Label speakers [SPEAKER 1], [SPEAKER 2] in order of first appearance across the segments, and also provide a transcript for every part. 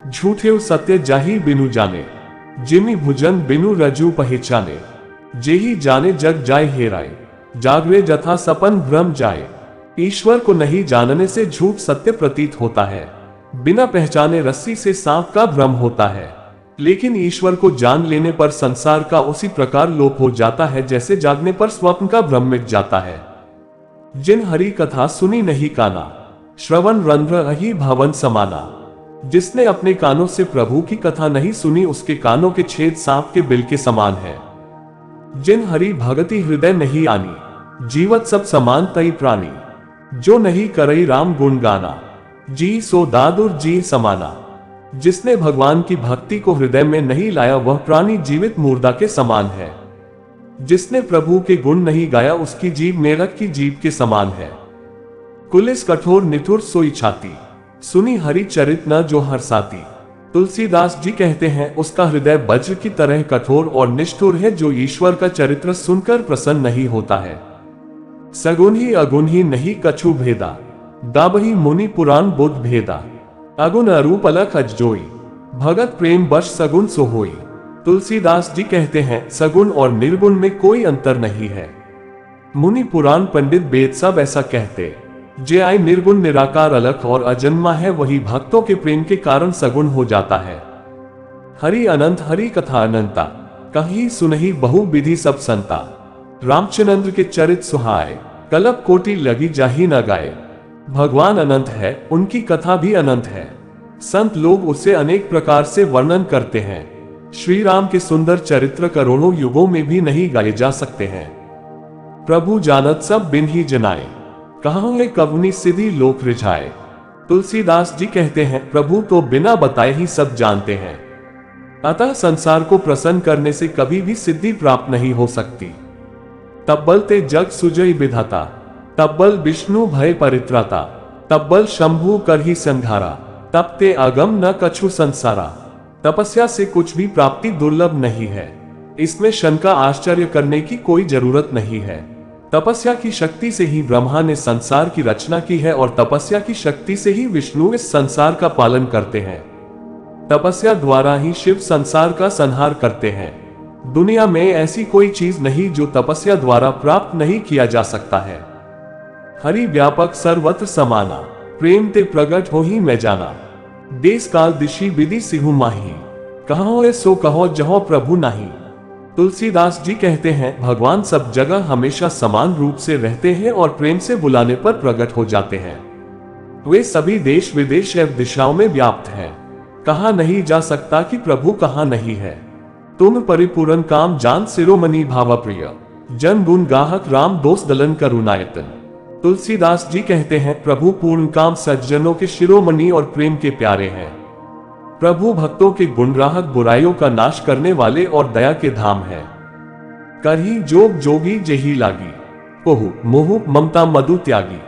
[SPEAKER 1] झूठे सत्य जाही बिनु जाने, जिमी भुजन बिनु रजू पहचाने, जेही जाने जग जाय हेराए, जागवे जथा सपन भ्रम जाए। ईश्वर को नहीं जानने से झूठ सत्य प्रतीत होता है, बिना पहचाने रस्सी से सांप का भ्रम होता है। लेकिन ईश्वर को जान लेने पर संसार का उसी प्रकार लोप हो जाता है जैसे जागने पर स्वप्न का भ्रम मिट जाता है। जिन हरि कथा सुनी नहीं काना, श्रवण रंध्र अहि भवन समाना। जिसने अपने कानों से प्रभु की कथा नहीं सुनी उसके कानों के छेद सांप के बिल के समान है। जिन हरि भगति हृदय नहीं आनी, जीवत सब समान तई प्राणी। जो नहीं करई राम गुण गाना, जी सो दादुर जी समाना। जिसने भगवान की भक्ति को हृदय में नहीं लाया वह प्राणी जीवित मुर्दा के समान है। जिसने प्रभु के गुण नहीं गाया उसकी जीभ मेढक की जीभ के समान है। कुलिस कठोर निठुर सोई छाती, सुनी हरि चरित न जो हरसाती। तुलसीदास जी कहते हैं उसका हृदय वज्र की तरह कठोर और निष्ठुर है जो ईश्वर का चरित्र सुनकर प्रसन्न नहीं होता है। सगुन ही अगुण ही नहीं कछु भेदा, दाबही मुनि पुराण बुद्ध भेदा। अगुण अरूप अलख अजोई, भगत प्रेम बश सगुन सो होई। तुलसीदास जी कहते हैं सगुण और निर्गुण में कोई अंतर नहीं है। मुनि पुराण पंडित वेद सब ऐसा कहते। जे आय निर्गुण निराकार अलख और अजन्मा है वही भक्तों के प्रेम के कारण सगुण हो जाता है। हरि अनंत हरि कथा अनंता, कहीं सुनही बहु विधि सब संता। रामचंद्र के चरित सुहाए, कल्प कोटि लगी जाही न गाए। भगवान अनंत है, उनकी कथा भी अनंत है। संत लोग उसे अनेक प्रकार से वर्णन करते हैं। श्री राम के सुंदर चरित्र करोड़ों युगों में भी नहीं गाए जा सकते हैं। प्रभु जानत सब बिन ही जनाए, कहाँ है कवनी सिद्धि लोक रिझाए। तुलसीदास जी कहते हैं प्रभु तो बिना बताए ही सब जानते हैं, अतः संसार को प्रसन्न करने से कभी भी सिद्धि प्राप्त नहीं हो सकती। तब्बल ते जग सुजय विधाता, तब्बल विष्णु भय परित्राता। तब्बल शंभु कर ही संघारा, तब ते अगम न कछु संसारा। तपस्या से कुछ भी प्राप्ति दुर्लभ नहीं है, इसमें शंका आश्चर्य करने की कोई जरूरत नहीं है। तपस्या की शक्ति से ही ब्रह्मा ने संसार की रचना की है और तपस्या की शक्ति से ही विष्णु इस संसार का पालन करते हैं। तपस्या द्वारा ही शिव संसार का संहार करते हैं। दुनिया में ऐसी कोई चीज नहीं जो तपस्या द्वारा प्राप्त नहीं किया जा सकता है। हरि व्यापक सर्वत्र समाना, प्रेम ते प्रगट हो ही मैं जाना। देश काल दिशि विधि सिहु माही, कहो है सो कहो जहो प्रभु नाही। तुलसीदास जी कहते हैं भगवान सब जगह हमेशा समान रूप से रहते हैं और प्रेम से बुलाने पर प्रकट हो जाते हैं। वे सभी देश विदेश एवं दिशाओं में व्याप्त हैं। कहा नहीं जा सकता कि प्रभु कहाँ नहीं है। तुम परिपूर्ण काम जान शिरोमणि भावप्रिय, जन गुण गाहक राम दोष दलन करुणायतन। तुलसीदास जी कहते हैं प्रभु पूर्ण काम सज्जनों के शिरोमणि और प्रेम के प्यारे हैं। प्रभु भक्तों के गुणग्राहक बुराइयों का नाश करने वाले और दया के धाम है। करही जोग जोगी जेही लागी, कोहु मोहु ममता मधु त्यागी।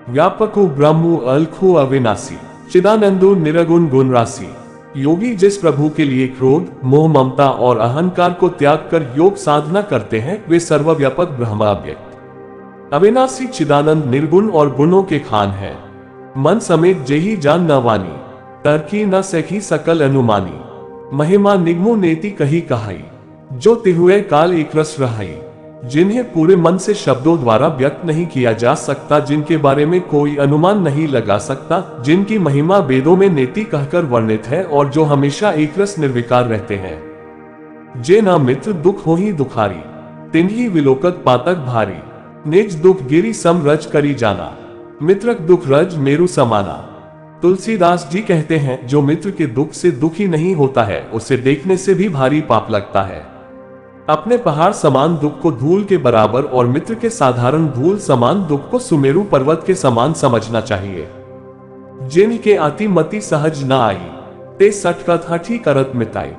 [SPEAKER 1] व्यापकु ब्रह्मु अलखु अविनाशी, चिदानंदु निरगुण गुण राशि। योगी जिस प्रभु के लिए क्रोध मोह ममता और अहंकार को त्याग कर योग साधना करते हैं वे सर्वव्यापक ब्रह्माव्यक्त अविनाशी चिदानंद निर्गुण और गुणों के खान है। मन समेत जेही जान न वानी, तरकी न सखी सकल अनुमानी। महिमा निगमु नेति कही कहाई, जो तिहुए काल एक रस रहाई। जिन्हें पूरे मन से शब्दों द्वारा व्यक्त नहीं किया जा सकता, जिनके बारे में कोई अनुमान नहीं लगा सकता, जिनकी महिमा वेदों में नेति कहकर वर्णित है और जो हमेशा एक रस निर्विकार रहते हैं। जे ना मित्र दुख हो ही दुखारी, तिन्ही विलोकत पातक भारी। निज दुख गिरी सम रज करी जाना, मित्रक दुख रज मेरु समाना। तुलसीदास जी कहते हैं जो मित्र के दुख से दुखी नहीं होता है उसे देखने से भी भारी पाप लगता है। अपने पहाड़ समान दुख को धूल के बराबर और मित्र के साधारण धूल समान दुख को सुमेरु पर्वत के समान समझना चाहिए। जिनके अति मति सहज न आई, ते सटकत हठी करत मिटाई।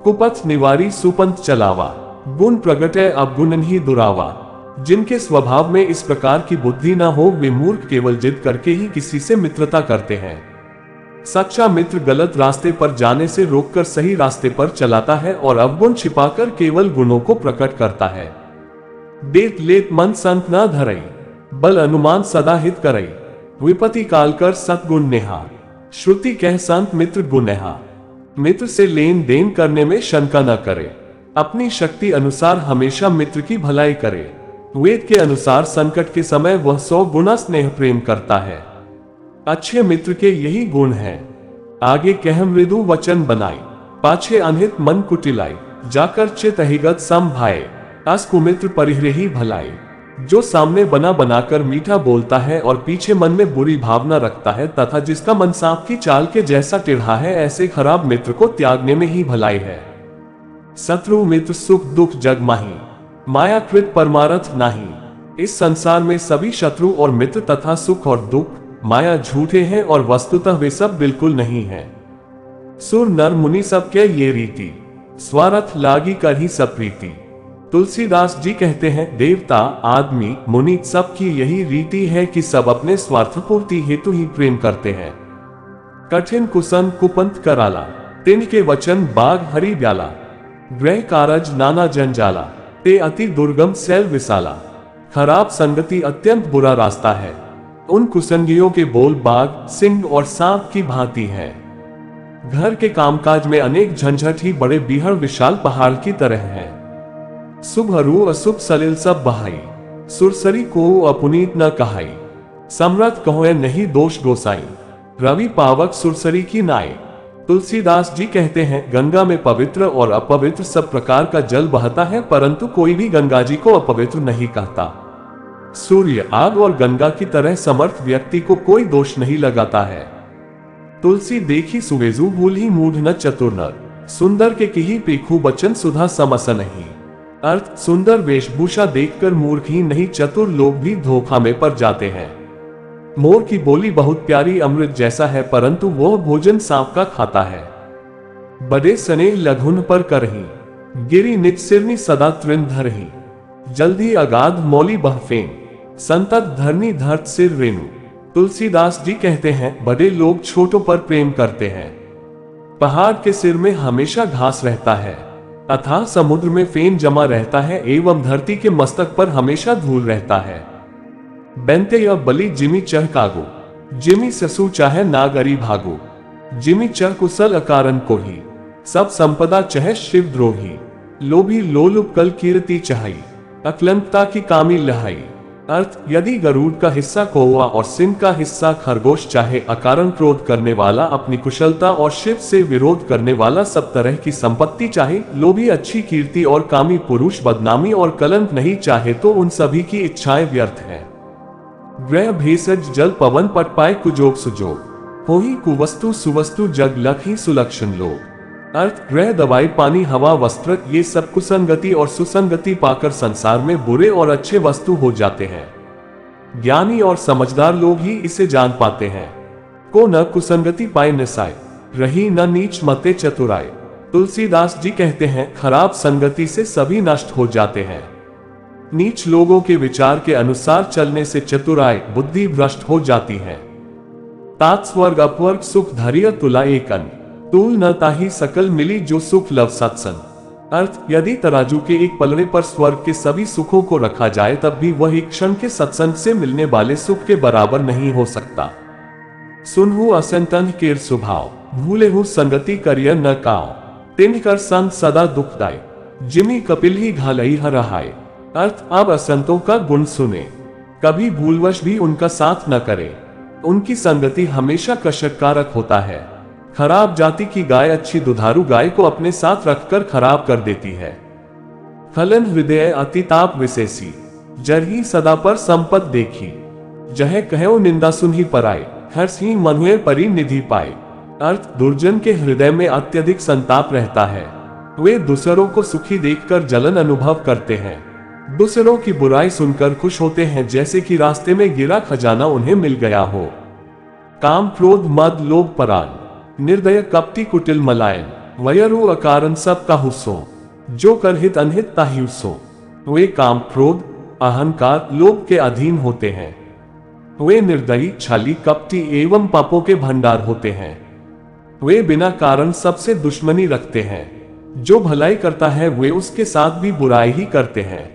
[SPEAKER 1] कुपथ निवारी सुपंथ चलावा, गुण प्रगटे अवगुण ही दुरावा। जिनके स्वभाव में इस प्रकार की बुद्धि न हो वे मूर्ख केवल जिद करके ही किसी से मित्रता करते हैं। सच्चा मित्र गलत रास्ते पर जाने से रोककर सही रास्ते पर चलाता है और अवगुण छिपाकर केवल गुणों को प्रकट करता है। देत लेत मन संत न धरई, बल अनुमान सदा हित करई। विपत्ति काल कर सतगुण नेहा, श्रुति कह संत मित्र गुनेहा। मित्र से लेन देन करने में शंका न करे। अपनी शक्ति अनुसार हमेशा मित्र की भलाई करे। वेद के अनुसार संकट के समय वह 100 गुना स्नेह प्रेम करता है। अच्छे मित्र के यही गुण हैं। आगे कह मृदु वचन बनाई, पाछे अनहित मन कुटिलाई, जाकर चित अहिगत सम भाए, अस कुमित्र परिहृहि भलाई। जो सामने बना बनाकर मीठा बोलता है और पीछे मन में बुरी भावना रखता है तथा जिसका मन सांप की चाल के जैसा टेढ़ा है, ऐसे खराब मित्र को त्यागने में ही भलाई है। शत्रु मित्र सुख दुख जग माही, माया कृत परमारथ नाही। इस संसार में सभी शत्रु और मित्र तथा सुख और दुख माया झूठे हैं और वस्तुतः वे सब बिल्कुल नहीं है। सुर नर मुनि सब के ये रीति, स्वार्थ लागी कर ही सब प्रीति। तुलसीदास जी कहते हैं, देवता आदमी मुनि सब की यही रीति है कि सब अपने स्वार्थ पूर्ति हेतु ही प्रेम करते हैं। कठिन कुसन कुपंथ कराला, तिन के वचन बाग हरि ब्याला। ग्रह कारज नाना जंजाला, ते अति दुर्गम सैल विसाला। खराब संगति अत्यंत बुरा रास्ता है। उन कुसंगियों के बोल बाघ सिंह और सांप की भांति है। घर के कामकाज में अनेक झंझट ही बड़े बीहड़ विशाल पहाड़ की तरह है। शुभ हरू अशुभ सलिल सब बहाई, सुरसरी को अपुनीत न कहाई। सम्रत कहोए नहीं दोष गोसाई, रवि पावक सुरसरी की नाई। तुलसीदास जी कहते हैं, गंगा में पवित्र और अपवित्र सब प्रकार का जल बहता है, परंतु कोई भी गंगा जी को अपवित्र नहीं कहता। सूर्य आग और गंगा की तरह समर्थ व्यक्ति को कोई दोष नहीं लगाता है। तुलसी देखी सुवेजु भूल ही मूढ़ न चतुर नर, सुंदर के किही पेखू बचन सुधा समस नहीं। अर्थ, सुंदर वेशभूषा देखकर मूर्ख ही नहीं चतुर लोग भी धोखा में पड़ जाते हैं। मोर की बोली बहुत प्यारी अमृत जैसा है, परंतु वह भोजन सांप का खाता है। बड़े स्नेह लघुन पर करही, गिरी निज सिरनी सदा तृण धरही। जल्दी अगाध मौली बहफेन, संतत धरनी धरत सिर रेणु। तुलसीदास जी कहते हैं, बड़े लोग छोटों पर प्रेम करते हैं। पहाड़ के सिर में हमेशा घास रहता है, अथाह समुद्र में फेन जमा रहता है, एवं धरती के मस्तक पर हमेशा धूल रहता है। बेंते या बलि जिमी चह कागो, जिमी ससु चाहे नागरी भागो। जिमी चह कुशल अकारण को ही, सब संपदा चह शिव द्रोही। लोभी लोलुप कल कीर्ति चाही, अक्लंकता की कामी लहाई। अर्थ, यदि गरुड़ का हिस्सा कौवा और सिंह का हिस्सा खरगोश चाहे अकारण क्रोध करने वाला, अपनी कुशलता और शिव से विरोध करने वाला सब तरह की संपत्ति चाहे, लोभी अच्छी कीर्ति और कामी पुरुष बदनामी और कलंक नहीं चाहे, तो उन सभी की इच्छाएं व्यर्थ है। ग्रह भेषज जल पवन पट पाए कुजोग सुजोग, होही कुवस्तु सुवस्तु जग लखी सुलक्षण लोग। अर्थ, ग्रह दवाई पानी हवा वस्त्र ये सब कुसंगति और सुसंगति पाकर संसार में बुरे और अच्छे वस्तु हो जाते हैं। ज्ञानी और समझदार लोग ही इसे जान पाते हैं। को न कुसंगति पाए निसाय, रही न नीच मते चतुराय। तुलसीदास जी कहते हैं, खराब संगति से सभी नष्ट हो जाते हैं। नीच लोगों के विचार के अनुसार चलने से चतुराई बुद्धि भ्रष्ट हो जाती है। तात स्वर्ग अपवर्ग सुख धैर्य तुला एकन, तूल न ताही सकल मिली जो सुख लव सत्संग। अर्थ, यदि तराजू के एक पलड़े पर स्वर्ग के सभी सुखों को रखा जाए तब भी वह एक क्षण के सत्संग से मिलने वाले सुख के बराबर नहीं हो सकता। सुनहु असंतन केर स्वभाव, भूले हु संगति करिय न काओ। तिन कर संग सदा दुखदाय, जिमी कपिल ही घालई हरहाय। अर्थ, अब असंतों का गुण सुने, कभी भूलवश भी उनका साथ न करे। उनकी संगति हमेशा कष्टकारक होता है। खराब जाति की गाय अच्छी दुधारू गाय को अपने साथ रखकर खराब कर देती है। फलन हृदय अतिताप विशेषी, जरही सदा पर संपत देखी। जह कहो निंदा सुनही पराए, हर्ष ही मनुए परी निधि पाए। अर्थ, दुर्जन के हृदय में अत्यधिक संताप रहता है। वे दूसरों को सुखी देखकर जलन अनुभव करते हैं। दूसरों की बुराई सुनकर खुश होते हैं, जैसे कि रास्ते में गिरा खजाना उन्हें मिल गया हो। काम क्रोध मद लोभ परान, निर्दय कपटी कुटिल मलायन। वयरु अकारण सब का हुस्सो, जो कर हित अनहित ताहि उसो। वे काम क्रोध अहंकार लोभ के अधीन होते हैं। वे निर्दयी छाली कपटी एवं पापों के भंडार होते हैं। वे बिना कारण सबसे दुश्मनी रखते हैं। जो भलाई करता है वे उसके साथ भी बुराई ही करते हैं।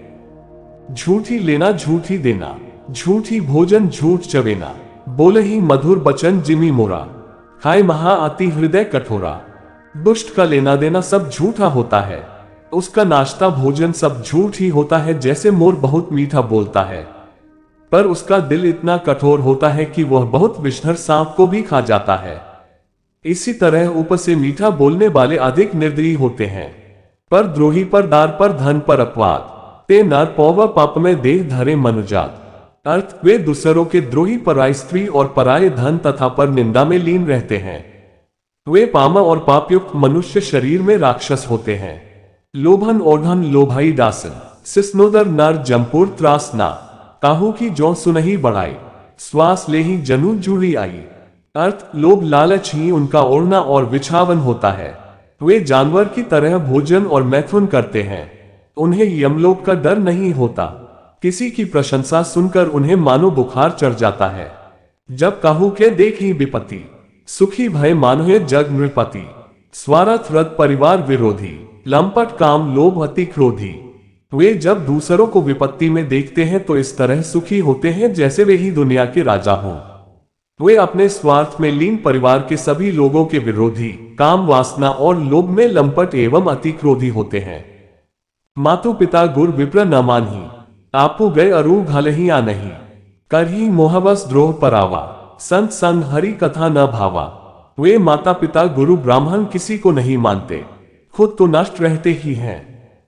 [SPEAKER 1] झूठी लेना झूठी देना, झूठी भोजन झूठ चवेना। बोले ही मधुर बचन जिमी मोरा, खाए महा अति हृदय कठोरा। दुष्ट का लेना देना सब झूठा होता है, उसका नाश्ता भोजन सब झूठ ही होता है। जैसे मोर बहुत मीठा बोलता है, पर उसका दिल इतना कठोर होता है कि वह बहुत विषधर सांप को भी खा जाता है। इसी तरह ऊपर से मीठा बोलने वाले अधिक निर्दयी होते हैं, पर द्रोही पर दार पर धन पर अपवाद। ते नर पौव पाप में देह धरे मनुजात। अर्थ, वे दूसरों के द्रोही पराई स्त्री और पराये धन तथा पर निंदा में लीन रहते हैं। वे पाम और पापयुक्त मनुष्य शरीर में राक्षस होते हैं। लोभन ओढ़न लोभाई दासन, सिस्नोदर नर जमपुर त्रास ना। काहू की जो सुनही बढ़ाई, श्वास ले ही जनु जुड़ी आई। अर्थ, लोभ लालच ही उनका ओढ़ना और बिछावन होता है। वे जानवर की तरह भोजन और मैथुन करते हैं। उन्हें यमलोक का डर नहीं होता। किसी की प्रशंसा सुनकर उन्हें मानो बुखार चढ़ जाता है। जब काहू के देखी विपत्ति, सुखी भय मानो जग नृपति। स्वार्थ रत परिवार विरोधी, लंपट काम लोभ अति क्रोधी। वे जब दूसरों को विपत्ति में देखते हैं तो इस तरह सुखी होते हैं जैसे वे ही दुनिया के राजा हों। वे अपने स्वार्थ में लीन परिवार के सभी लोगों के विरोधी, काम वासना और लोभ में लंपट एवं अति क्रोधी होते हैं। मातु पिता गुर विप्र न मानही, आपू गए अरु घालही आ नहीं। करही मोहवश द्रोह परावा, संत संग हरि कथा न भावा। वे माता पिता गुरु ब्राह्मण किसी को नहीं मानते, खुद तो नष्ट रहते ही हैं,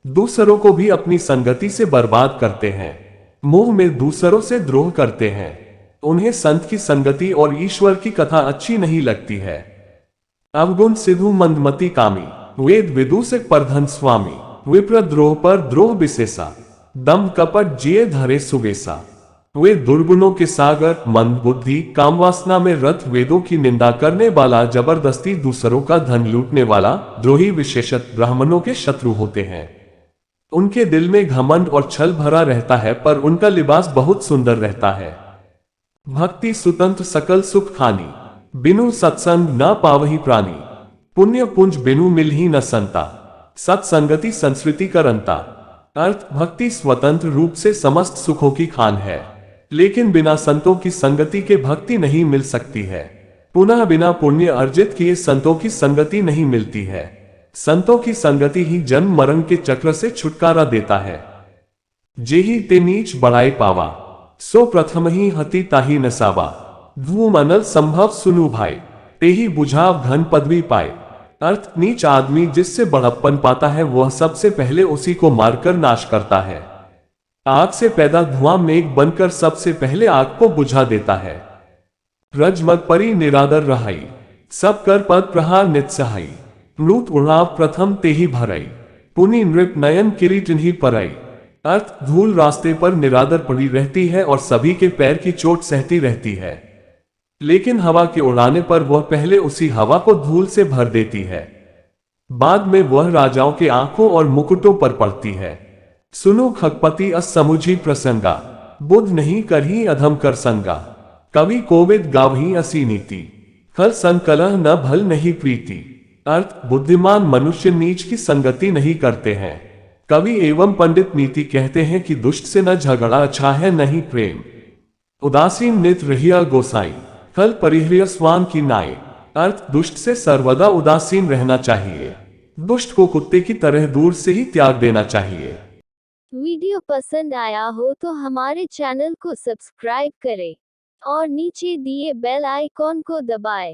[SPEAKER 1] दूसरों को भी अपनी संगति से बर्बाद करते हैं। मोह में दूसरों से द्रोह करते हैं। उन्हें संत की संगति और ईश्वर की कथा अच्छी नहीं लगती है। अवगुण सिद्धू मंदमती कामी, वेद विदूषक परधन स्वामी। विप्र द्रोह पर द्रोह विशेषा, दम कपट जिए धरे सुवेसा। वे दुर्गुणों के सागर, मंद बुद्धि, कामवासना में रत, वेदों की निंदा करने वाला, जबरदस्ती दूसरों का धन लूटने वाला, द्रोही विशेषत ब्राह्मणों के शत्रु होते हैं। उनके दिल में घमंड और छल भरा रहता है, पर उनका लिबास बहुत सुंदर रहता है। भक्ति सुतंत्र सकल सुख खानी, बिनु सत्संग न पावही प्राणी। पुण्य पुंज बिनु मिलही न संता, सत्संगति संस्कृति करंता। अर्थ, भक्ति स्वतंत्र रूप से समस्त सुखों की खान है, लेकिन बिना संतों की संगति के भक्ति नहीं मिल सकती है। पुनः बिना पुण्य अर्जित किए संतों की संगति नहीं मिलती है। संतों की संगति ही जन्म मरण के चक्र से छुटकारा देता है। जेहि ते नीच बढ़ाई पावा, सो प्रथम ही हति ताही नसावा। धूम अनल संभव सुनु भाई, तेही बुझाव धन पदवी पाए। अर्थ, नीच आदमी जिससे बड़प्पन पाता है वह सबसे पहले उसी को मारकर नाश करता है। आग से पैदा धुआं मेघ बनकर सबसे पहले आग को बुझा देता है। रजमग परी निरादर रहाई, सब कर पद प्रहार नित सहाई। मृत उड़ाव प्रथम तेही भरई, पुनि नृप नयन किरीट इन्हीं परई। अर्थ, धूल रास्ते पर निरादर पड़ी रहती है और सभी के पैर की चोट सहती रहती है, लेकिन हवा के उड़ाने पर वह पहले उसी हवा को धूल से भर देती है। बाद में वह राजाओं के आंखों और मुकुटों पर पड़ती है। सुनो खगपति अस समुझी प्रसंगा, बुद्ध नहीं करही अधम कर संगा। कवि कोविद गावही असी नीति, खल संकलह न भल नहीं प्रीति। अर्थ, बुद्धिमान मनुष्य नीच की संगति नहीं करते हैं। कवि एवं पंडित नीति कहते हैं कि दुष्ट से न झगड़ा अच्छा है न ही प्रेम। उदासीन नित रहिया गोसाई, फल परिहृय स्वान की नाई। अर्थ, दुष्ट से सर्वदा उदासीन रहना चाहिए। दुष्ट को कुत्ते की तरह दूर से ही त्याग देना चाहिए।
[SPEAKER 2] वीडियो पसंद आया हो तो हमारे चैनल को सब्सक्राइब करें और नीचे दिए बेल आइकॉन को दबाएं।